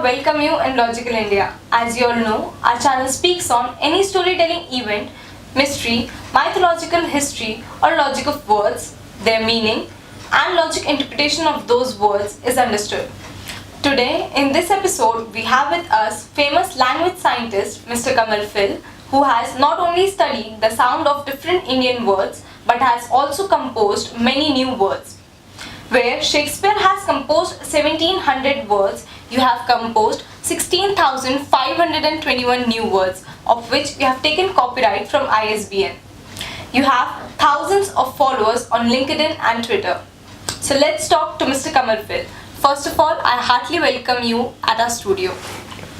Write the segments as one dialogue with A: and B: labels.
A: welcome you in Logical India. As you all know, our channel speaks on any storytelling event, mystery, mythological history, or logic of words, their meaning, and logic interpretation of those words is understood. Today, in this episode, we have with us famous language scientist Mr. Kamal, who has not only studied the sound of different Indian words but has also composed many new words. Where Shakespeare has composed 1700 words, you have composed 16,521 new words, of which you have taken copyright from ISBN. You have thousands of followers on LinkedIn and Twitter. So let's talk to Mr. Kamal. First of all, I heartily welcome you at our studio.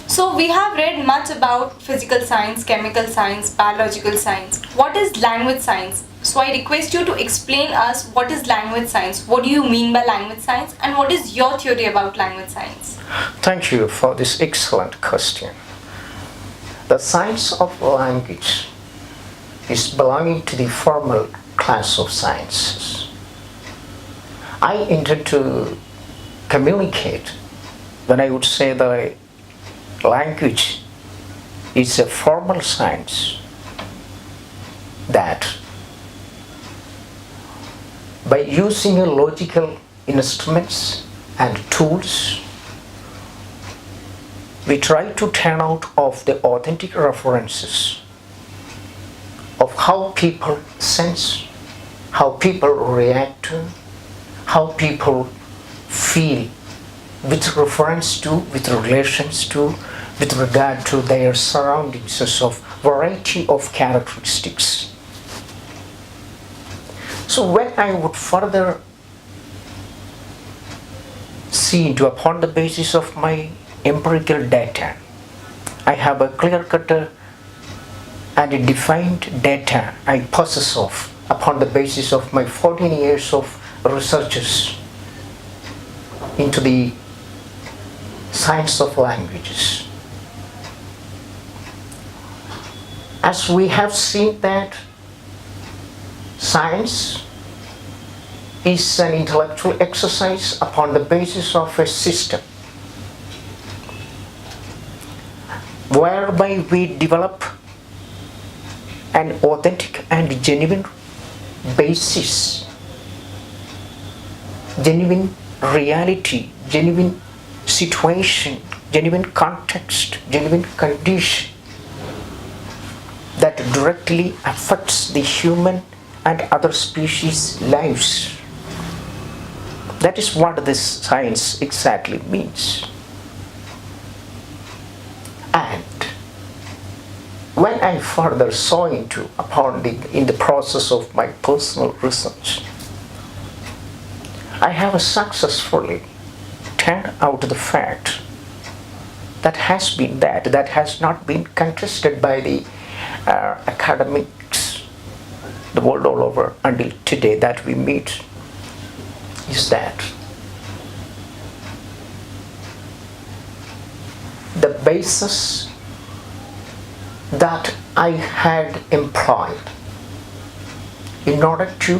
A: So we have read much about physical science, chemical science, biological science. What is language science? So I request you to explain us what is language science, what do you mean by language science, and what is your theory about language science?
B: Thank you for this excellent question. The science of language is belonging to the formal class of sciences. I intend to communicate when I would say that language is a formal science that by using logical instruments and tools, we try to turn out of the authentic references of how people sense, how people react to, how people feel with reference to, with relations to, with regard to their surroundings of variety of characteristics. So when I would further see into upon the basis of my empirical data, I have a clear-cut and a defined data I possess of upon the basis of my 14 years of researches into the science of languages. As we have seen that science is an intellectual exercise upon the basis of a system whereby we develop an authentic and genuine basis, genuine reality, genuine situation, genuine context, genuine condition that directly affects the human and other species' lives. That is what this science exactly means. And when I further saw in the process of my personal research, I have successfully turned out the fact that has not been contested by the academics the world all over until today that we meet, is that the basis that I had employed in order to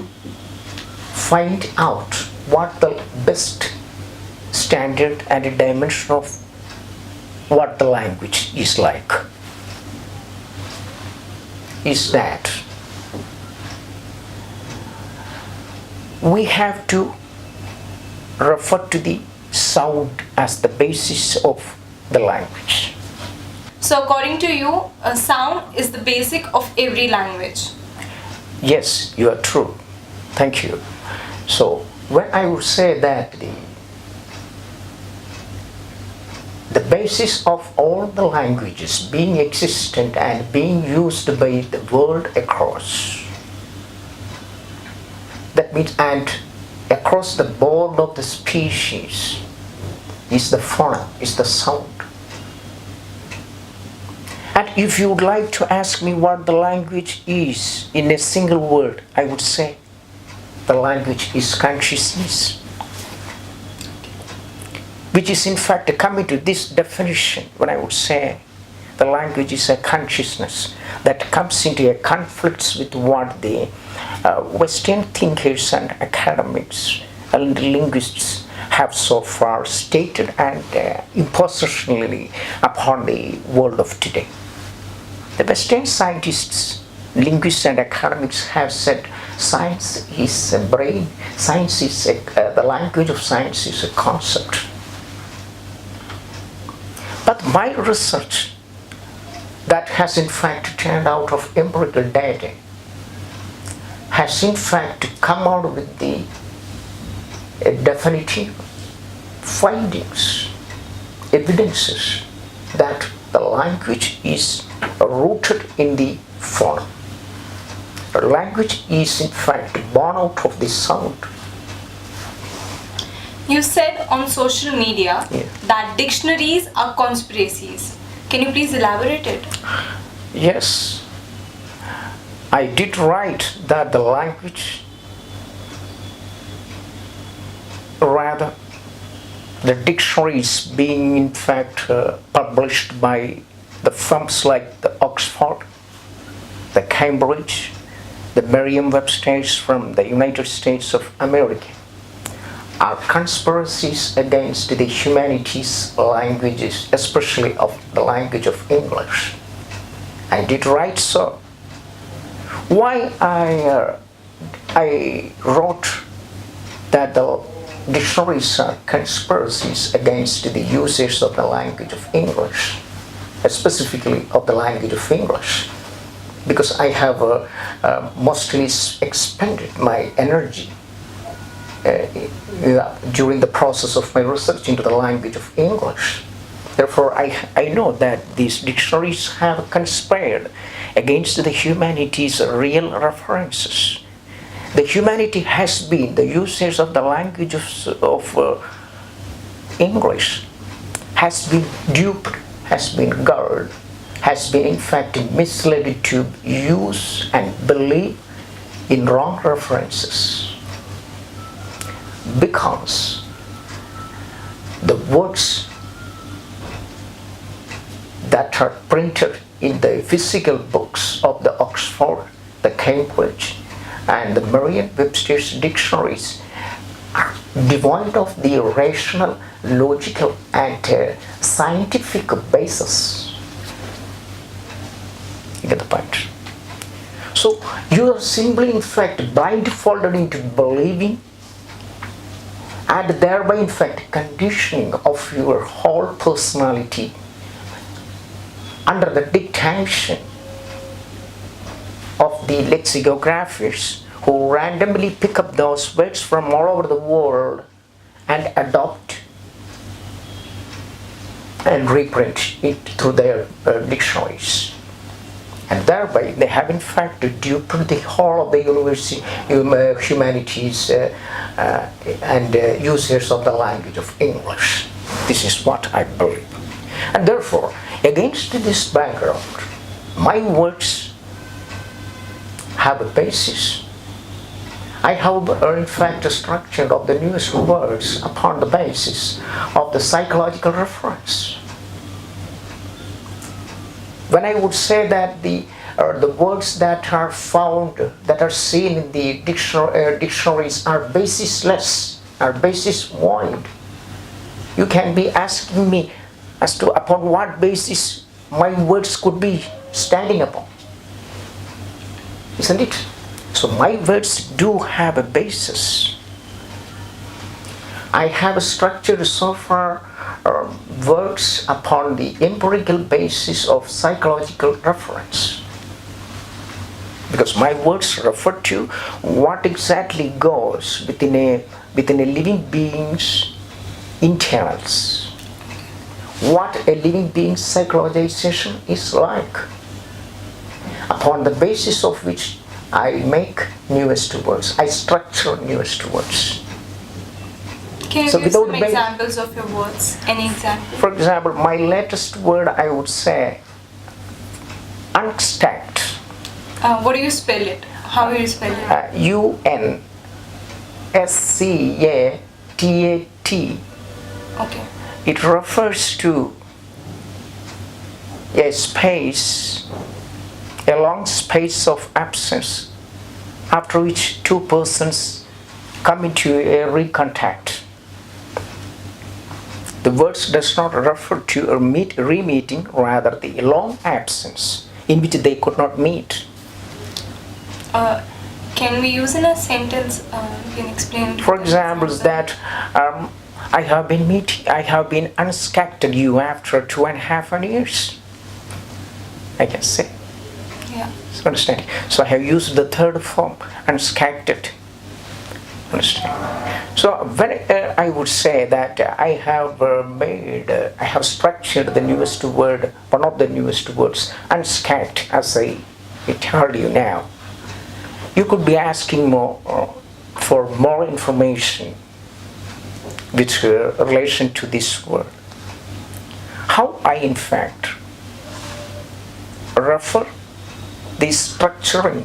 B: find out what the best standard and dimension of what the language is like is that we have to refer to the sound as the basis of the language.
A: So according to you, a sound is the basic of every language.
B: Yes, you are true. Thank you. So when I would say that the basis of all the languages being existent and being used by the world across, that means and across the board of the species, is the phoneme, is the sound. And if you would like to ask me what the language is in a single word, I would say the language is consciousness, which is in fact coming to this definition when I would say the language is a consciousness that comes into a conflict with what the Western thinkers and academics and linguists have so far stated and impositionally upon the world of today. The Western scientists, linguists and academics have said science is a brain, science is the language of science is a concept. But my research that has in fact turned out of empirical data has in fact come out with the definitive findings, evidences that the language is rooted in the form. Language is in fact born out of the sound.
A: You said on social media
B: Yeah.
A: that dictionaries are conspiracies. Can you please elaborate it?
B: Yes, I did write that the language, rather the dictionaries being in fact published by the firms like the Oxford, the Cambridge, the Merriam-Webster's from the United States of America, are conspiracies against the humanities languages, especially of the language of English. I did write so. Why I wrote that the dictionaries are conspiracies against the users of the language of English, specifically of the language of English, because I have mostly expended my energy during the process of my research into the language of English. Therefore, I know that these dictionaries have conspired against the humanities' real references. The humanity has been, the users of the language of English has been duped, has been guarded, has been in fact misled to use and believe in wrong references. Because the words that are printed in the physical books of the Oxford, the Cambridge, and the Merriam-Webster's dictionaries are devoid of the rational, logical, and scientific basis. You get the point? So you are simply in fact blindfolded into believing and thereby in fact conditioning of your whole personality under the dictation of the lexicographers who randomly pick up those words from all over the world and adopt and reprint it through their dictionaries. And thereby they have in fact duped the whole of the humanities and users of the language of English. This is what I believe. And therefore, against this background, my words have a basis. I have in fact structured of the newest words upon the basis of the psychological reference. When I would say that the words that are found, that are seen in the dictionaries are basisless, are basis void, you can be asking me as to upon what basis my words could be standing upon. Isn't it? So my words do have a basis. I have structured so far words upon the empirical basis of psychological reference. Because my words refer to what exactly goes within a living being's internals. What a living being's psychologization is like. Upon the basis of which I make newest words. I structure newest words.
A: Can you
B: So
A: give
B: without
A: some
B: the
A: examples of your words? Any example?
B: For example, my latest word I would say unstacked.
A: What do you spell it? How do you spell it?
B: UNSCATAT.
A: Okay.
B: It refers to a space, a long space of absence, after which two persons come into a recontact. The words does not refer to a re-meeting, rather the long absence in which they could not meet.
A: Uh, can we use in a sentence? You can explain.
B: For example, that I have been unscathed you after 2.5 years. I can say.
A: Yeah.
B: So understand? So I have used the third form, unscathed. Understand? So when I would say that I have structured the newest word, one of the newest words, unscathed, as I told you now. You could be asking for more information with relation to this word. How I in fact refer the structural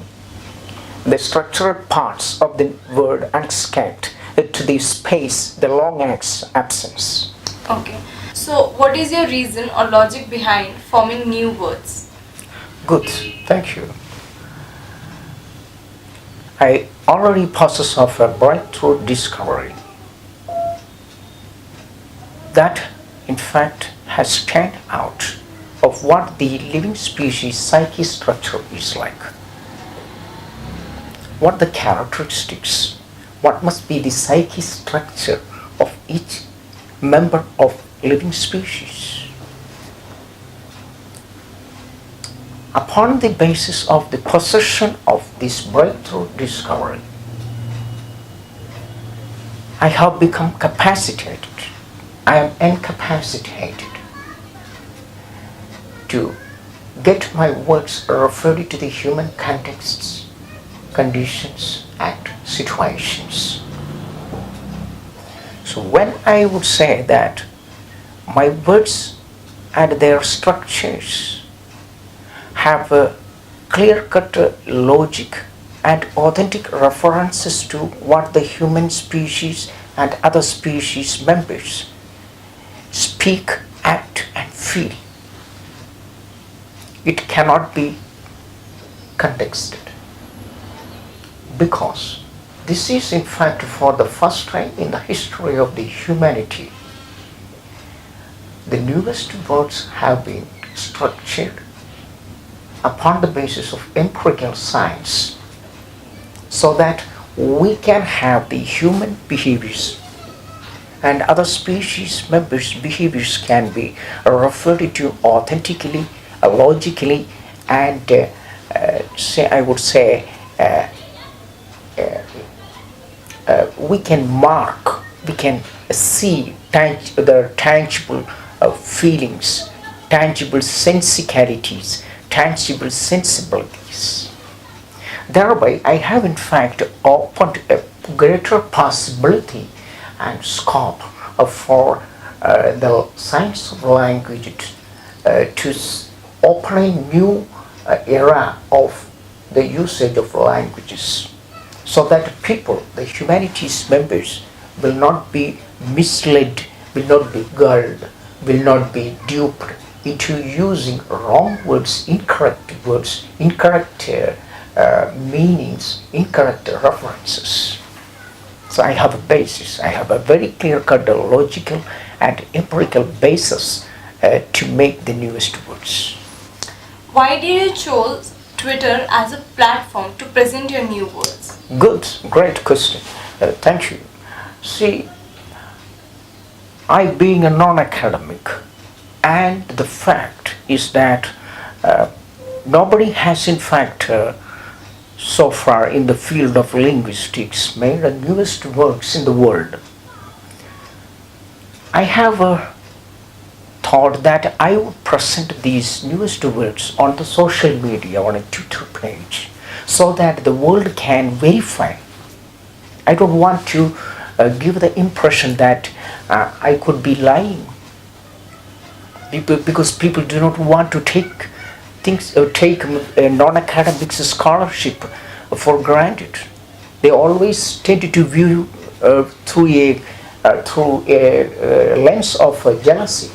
B: parts of the word unscathed to the space, the long absence.
A: Okay. So, what is your reason or logic behind forming new words?
B: Good, thank you. I already possess of a breakthrough discovery that in fact has stand out of what the living species psyche structure is like. What the characteristics, what must be the psyche structure of each member of living species. Upon the basis of the possession of this breakthrough discovery, I have become capacitated. I am incapacitated to get my words referred to the human contexts, conditions, and situations. So when I would say that my words and their structures have a clear-cut logic and authentic references to what the human species and other species members speak, act, and feel, it cannot be contexted, because this is in fact for the first time in the history of the humanity. The newest words have been structured upon the basis of empirical science, so that we can have the human behaviors and other species members' behaviors can be referred to authentically, logically, and we can mark, we can see the tangible feelings, tangible sensicalities, tangible sensibilities. Thereby, I have in fact opened a greater possibility and scope for the science of language to open a new era of the usage of languages, so that people, the humanities members, will not be misled, will not be gulled, will not be duped into using wrong words, incorrect meanings, incorrect references. So I have a basis, I have a very clear-cut logical and empirical basis to make the newest words.
A: Why did you choose Twitter as a platform to present your new words?
B: Good, great question. Thank you. See, I being a non-academic, and the fact is that nobody has in fact so far in the field of linguistics made the newest works in the world. I have thought that I would present these newest words on the social media, on a Twitter page, so that the world can verify. I don't want to give the impression that I could be lying, because people do not want to take things, take a non-academic scholarship for granted. They always tend to view through a lens of jealousy,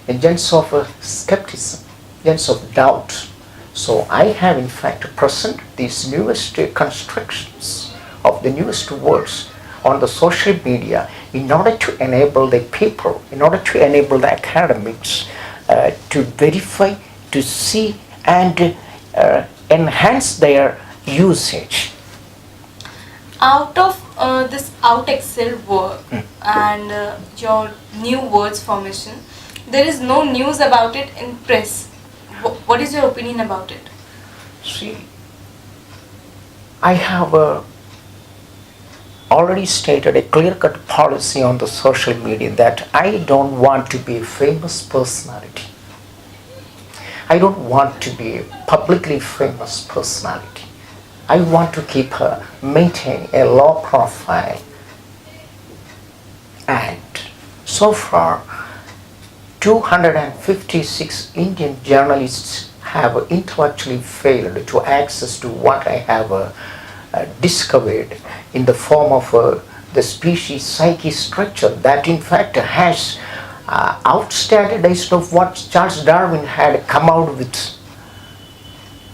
B: a lens of skepticism, lens of doubt. So I have in fact present these newest constructions of the newest words on the social media in order to enable the people, in order to enable the academics to verify, to see, and enhance their usage.
A: Out of this out excel work and your new words formation, there is no news about it in press. What is your opinion about it?
B: See, I have already stated a clear-cut policy on the social media that I don't want to be a famous personality. I don't want to be a publicly famous personality. I want to maintain a low profile. And so far, 256 Indian journalists have intellectually failed to access to what I have discovered in the form of the species psyche structure that in fact has outstandardized of what Charles Darwin had come out with.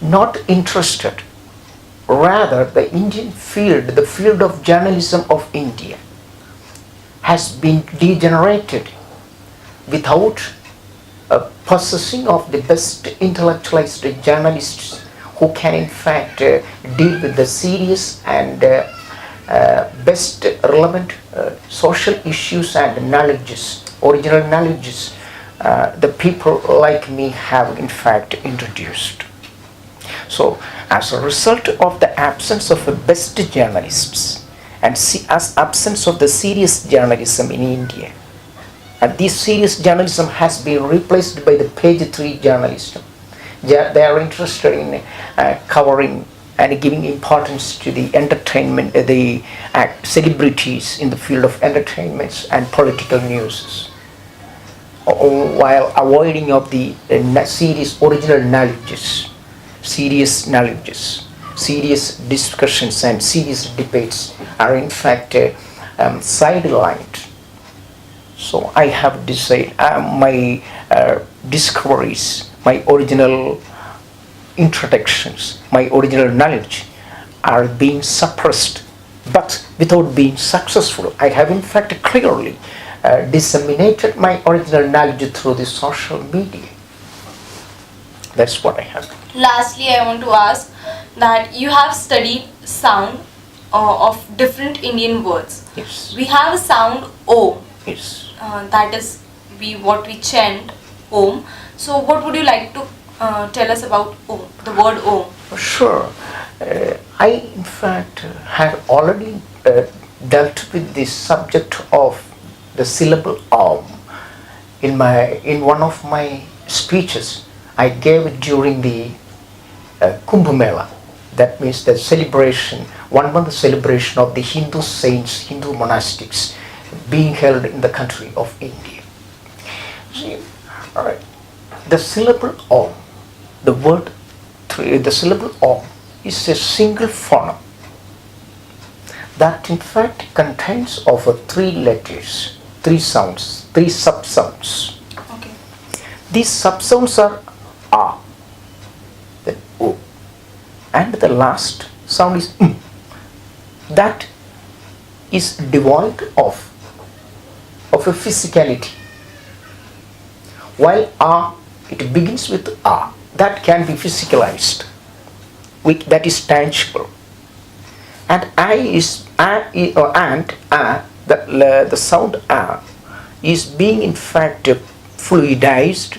B: Not interested. Rather, the Indian field, the field of journalism of India, has been degenerated without possessing of the best intellectualized journalists who can in fact deal with the serious and best relevant social issues and knowledges, original knowledges the people like me have in fact introduced. So as a result of the absence of the best journalists and as absence of the serious journalism in India, and this serious journalism has been replaced by the page 3 journalism. They are interested in covering and giving importance to the entertainment, the celebrities in the field of entertainments and political news, while avoiding of the serious original knowledges, serious knowledges, serious discussions and serious debates are in fact sidelined. So I have decided my discoveries, my original introductions, my original knowledge are being suppressed, but without being successful. I have in fact clearly disseminated my original knowledge through the social media. That's what I have.
A: Lastly, I want to ask that you have studied sound of different Indian words.
B: Yes.
A: We have a sound O.
B: Yes.
A: That is what we chant Om. So what would you like to tell us about Om, the word Om?
B: Sure. I in fact had already dealt with the subject of the syllable Om in one of my speeches I gave during the Kumbh Mela. That means the celebration, 1 month celebration of the Hindu saints, Hindu monastics being held in the country of India. See, all right. The syllable Om, the syllable Om is a single phoneme that in fact contains of 3 letters, 3 sounds, 3 sub-sounds.
A: Okay.
B: These sub-sounds are A, then O, and the last sound is M. That is devoid of a physicality. While A, it begins with A, that can be physicalized, that is tangible. And the sound A is being in fact fluidized.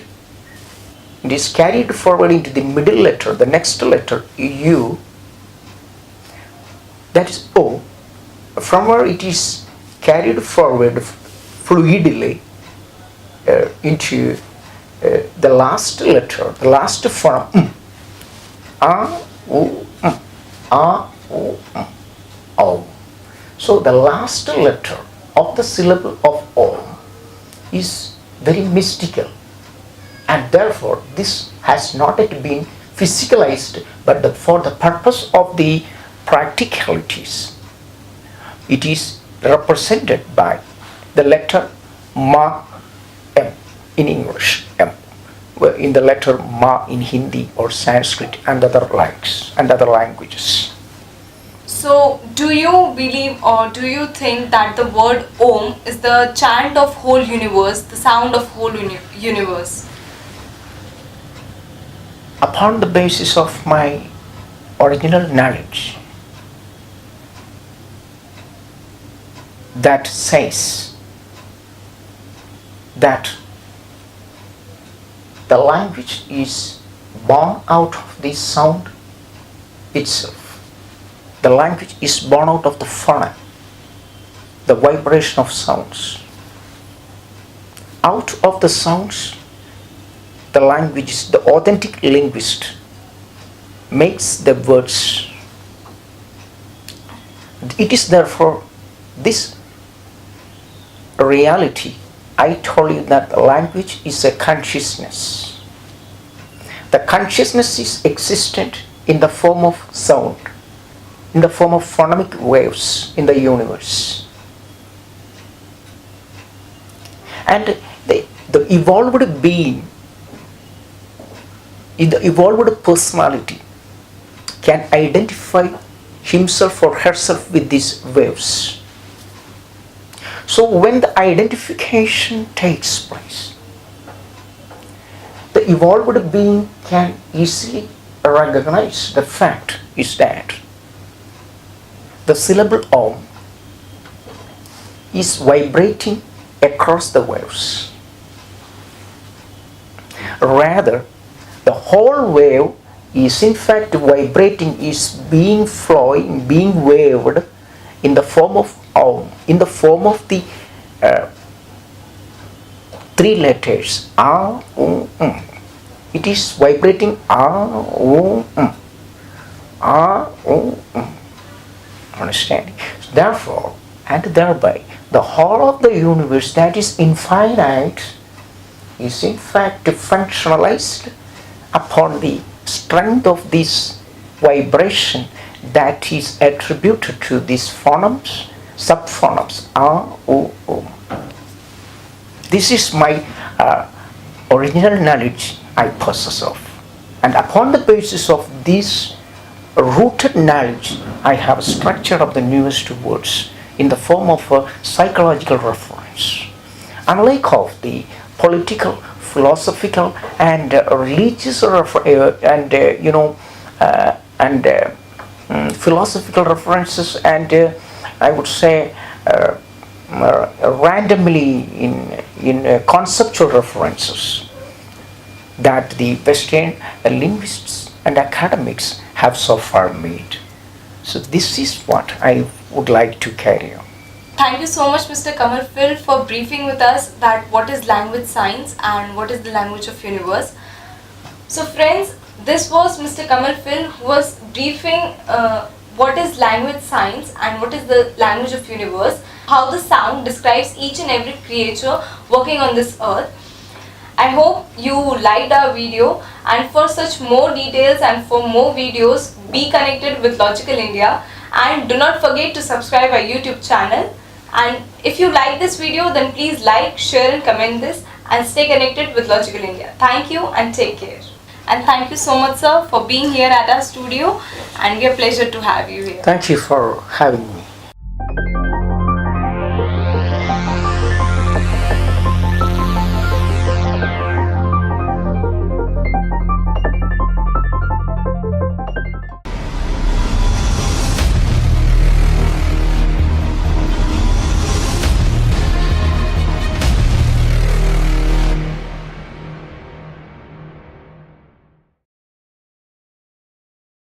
B: It is carried forward into the middle letter, the next letter U, that is O, from where it is carried forward fluidly into the last letter, the last phoneme, A, O, A, O, O. So the last letter of the syllable of Om is very mystical, and therefore this has not yet been physicalized, but for the purpose of the practicalities, it is represented by the letter Ma, M in English, M, in the letter Ma in Hindi or Sanskrit and other languages.
A: So, do do you believe or do you think that the word Om is the chant of whole universe, the sound of whole universe?
B: Upon the basis of my original knowledge, that says that the language is born out of this sound itself. The language is born out of the phoneme, the vibration of sounds. Out of the sounds, the language, the authentic linguist makes the words. It is therefore this reality. I told you that the language is a consciousness. The consciousness is existent in the form of sound, in the form of phonemic waves in the universe. And the evolved being, the evolved personality can identify himself or herself with these waves. So when the identification takes place, the evolved being can easily recognize the fact is that the syllable Om is vibrating across the waves. Rather, the whole wave is in fact vibrating, is being flowing, being waved in the form of Om, in the form of the three letters A, O, M. It is vibrating A, O, M. A, O, M. Understanding? Therefore, and thereby, the whole of the universe that is infinite is in fact functionalized upon the strength of this vibration that is attributed to these phonemes, subphonemes A, O, O. This is my original knowledge I possess of, and upon the basis of this rooted knowledge, I have a structure of the newest words in the form of a psychological reference. Unlike of the political, philosophical, and religious philosophical references, and I would say randomly in conceptual references that the Western linguists and academics have so far made. So this is what I would like to carry on.
A: Thank you so much, Mr. Kamal Phil, for briefing with us that what is language science and what is the language of universe. So friends, this was Mr. Kamal Phil who was briefing what is language science and what is the language of universe, how the sound describes each and every creature working on this earth. I hope you liked our video, and for such more details and for more videos, be connected with Logical India, and do not forget to subscribe our YouTube channel. And if you like this video, then please like, share and comment this, and stay connected with Logical India. Thank you and take care. And thank you so much, sir, for being here at our studio, and it's a pleasure to have you here.
B: Thank you for having me.